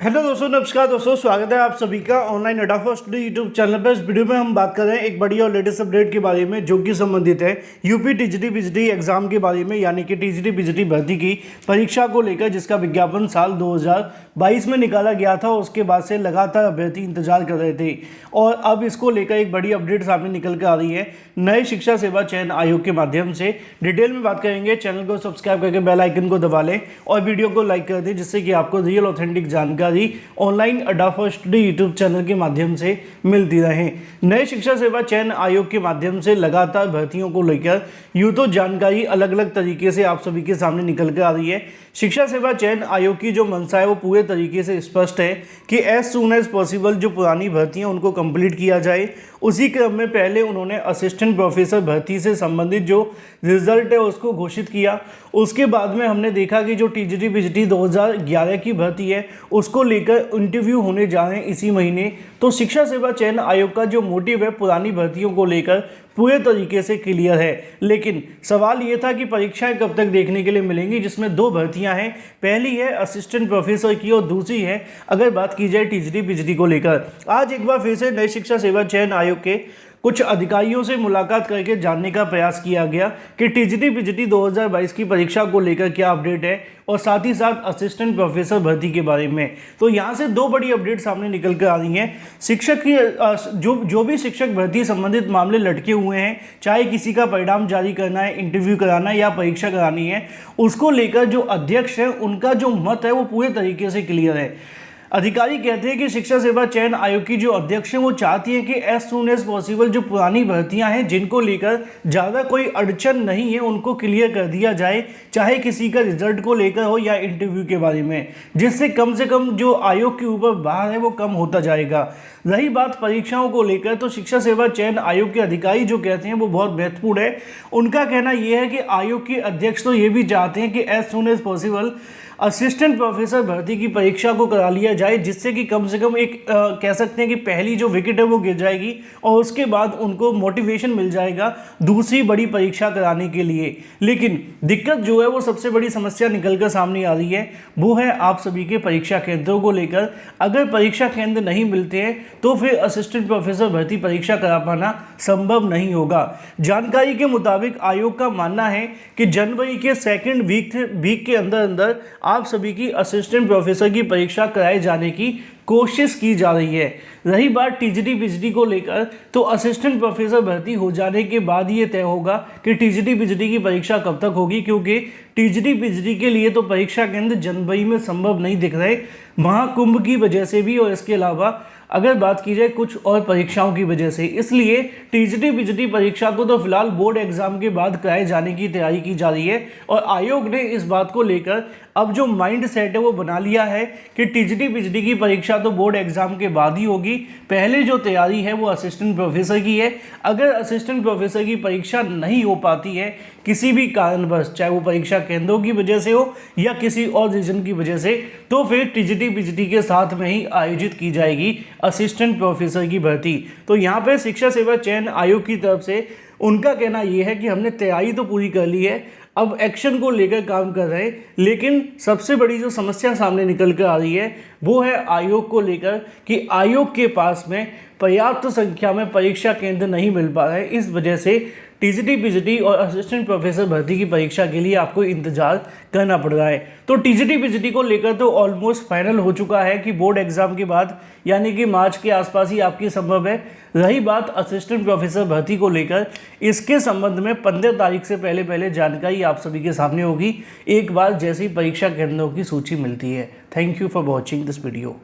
Hello दोस्तों, नमस्कार दोस्तों, स्वागत है आप सभी का ऑनलाइन अड्डा फॉर स्टडी यूट्यूब चैनल पर। इस वीडियो में हम बात कर रहे हैं एक बड़ी और लेटेस्ट अपडेट के बारे में जो कि संबंधित है यूपी टीजीटी पीजीटी एग्जाम के बारे में, यानी कि टीजीटी पीजीटी भर्ती की परीक्षा को लेकर, जिसका विज्ञापन साल 2022 में निकाला गया था। उसके बाद से लगातार अभ्यर्थी इंतजार कर रहे थे और अब इसको लेकर एक बड़ी अपडेट सामने निकल कर आ रही है नए शिक्षा सेवा चयन आयोग के माध्यम से। डिटेल में बात करेंगे, चैनल को सब्सक्राइब करके बेल आइकन को दबा लें और वीडियो को लाइक कर दें, जिससे कि आपको रियल ऑथेंटिक जानकारी ऑनलाइन अड्डा फॉर स्टडी यूट्यूब चैनल के माध्यम से मिलती रहे। नए शिक्षा सेवा चयन आयोग के माध्यम से लगातार भर्तियों को लेकर यूं तो जानकारी अलग अलग तरीके से आप सभी के सामने निकल कर आ रही है। शिक्षा सेवा चयन आयोग की जो मंशा है वो पूरे तरीके से स्पष्ट है कि एज सून एज पॉसिबल जो पुरानी भर्तियां उनको कंप्लीट किया जाए। उसी क्रम में पहले उन्होंने असिस्टेंट प्रोफेसर भर्ती से संबंधित जो रिजल्ट है उसको घोषित किया। उसके बाद में हमने देखा कि जो टीजीटी पीजीटी 2011 की भर्ती है उसको लेकर इंटरव्यू होने जा रहे हैं इसी महीने। तो शिक्षा सेवा चयन आयोग का जो मोटिव है पुरानी भर्तियों को लेकर पूरे तरीके से क्लियर है, लेकिन सवाल ये था कि परीक्षाएं कब तक देखने के लिए मिलेंगी, जिसमें दो भर्तियां हैं। पहली है असिस्टेंट प्रोफेसर की और दूसरी है अगर बात की जाए टीजीटी पीजीटी को लेकर। आज एक बार फिर से नई शिक्षा सेवा चयन आयोग के कुछ अधिकारियों से मुलाकात करके जानने का प्रयास किया गया कि टीजीटी पीजीटी 2022 की परीक्षा को लेकर क्या अपडेट है और साथ ही साथ असिस्टेंट प्रोफेसर भर्ती के बारे में। तो यहाँ से दो बड़ी अपडेट सामने निकल कर आ रही हैं। शिक्षक की जो भी शिक्षक भर्ती संबंधित मामले लटके हुए हैं, चाहे किसी का परिणाम जारी करना है, इंटरव्यू कराना है या परीक्षा करानी है, उसको लेकर जो अध्यक्ष है उनका जो मत है वो पूरे तरीके से क्लियर है। अधिकारी कहते हैं कि शिक्षा सेवा चयन आयोग की जो अध्यक्ष हैं वो चाहती हैं कि एज सून एज पॉसिबल जो पुरानी भर्तियां हैं जिनको लेकर ज़्यादा कोई अड़चन नहीं है उनको क्लियर कर दिया जाए, चाहे किसी का रिजल्ट को लेकर हो या इंटरव्यू के बारे में, जिससे कम से कम जो आयोग के ऊपर भार है वो कम होता जाएगा। रही बात परीक्षाओं को लेकर, तो शिक्षा सेवा चयन आयोग के अधिकारी जो कहते हैं वो बहुत महत्वपूर्ण है। उनका कहना यह है कि आयोग के अध्यक्ष तो ये भी चाहते हैं कि as soon as possible assistant professor भर्ती की परीक्षा को करा लिया जाए, जिससे कि कम से कम एक कह सकते हैं कि पहली जो विकेट है वो गिर जाएगी और उसके बाद उनको मोटिवेशन मिल जाएगा दूसरी बड़ी परीक्षा कराने के लिए। लेकिन दिक्कत जो है वो सबसे बड़ी समस्या निकल कर सामने आ रही है, वो है आप सभी के परीक्षा केंद्रों को लेकर। अगर परीक्षा केंद्र नहीं मिलते हैं तो फिर असिस्टेंट प्रोफेसर भर्ती परीक्षा करा पाना संभव नहीं होगा। जानकारी के मुताबिक आयोग का मानना है कि जनवरी के सेकेंड वीक के अंदर अंदर आप सभी की असिस्टेंट प्रोफेसर की परीक्षा कराए जाने की कोशिश की जा रही है। रही बात टीजीटी पीजीटी को लेकर, तो असिस्टेंट प्रोफेसर भर्ती हो जाने के बाद ये तय होगा कि टीजीटी पीजीटी की परीक्षा कब तक होगी, क्योंकि टीजीटी पीजीटी के लिए तो परीक्षा केंद्र जनवरी में संभव नहीं दिख रहे, महाकुंभ की वजह से भी और इसके अलावा अगर बात की जाए कुछ और परीक्षाओं की वजह से। इसलिए टीजीटी पीजीटी परीक्षा को तो फिलहाल बोर्ड एग्जाम के बाद कराए जाने की तैयारी की जा रही है और आयोग ने इस बात को लेकर अब जो माइंड सेट है वो बना लिया है कि टीजीटी पीजीटी की परीक्षा तो बोर्ड एग्जाम के बाद ही होगी। पहले जो तैयारी है वो असिस्टेंट प्रोफेसर की है। अगर असिस्टेंट प्रोफेसर की परीक्षा नहीं हो पाती है किसी भी कारणवश, चाहे वो परीक्षा केंद्रों की वजह से हो या किसी और रीजन की वजह से, तो फिर टीजीटी पीजीटी के साथ में ही आयोजित की जाएगी असिस्टेंट प्रोफेसर की भर्ती। तो यहाँ पे शिक्षा सेवा चयन आयोग की तरफ से उनका कहना यह है कि हमने तैयारी तो पूरी कर ली है, अब एक्शन को लेकर काम कर रहे हैं। लेकिन सबसे बड़ी जो समस्या सामने निकल कर आ रही है वो है आयोग को लेकर कि आयोग के पास में पर्याप्त संख्या में परीक्षा केंद्र नहीं मिल पा रहे हैं। इस वजह से टीजीटी पीजीटी और असिस्टेंट प्रोफेसर भर्ती की परीक्षा के लिए आपको इंतजार करना पड़ रहा है। तो टीजीटी पीजीटी को लेकर तो ऑलमोस्ट फाइनल हो चुका है कि बोर्ड एग्जाम के बाद, यानी कि मार्च के आसपास ही आपकी संभव है। रही बात असिस्टेंट प्रोफेसर भर्ती को लेकर, इसके संबंध में 15 तारीख से पहले जानकारी आप सभी के सामने होगी एक बार जैसे ही परीक्षा केंद्रों की सूची मिलती है। Thank you for watching this video.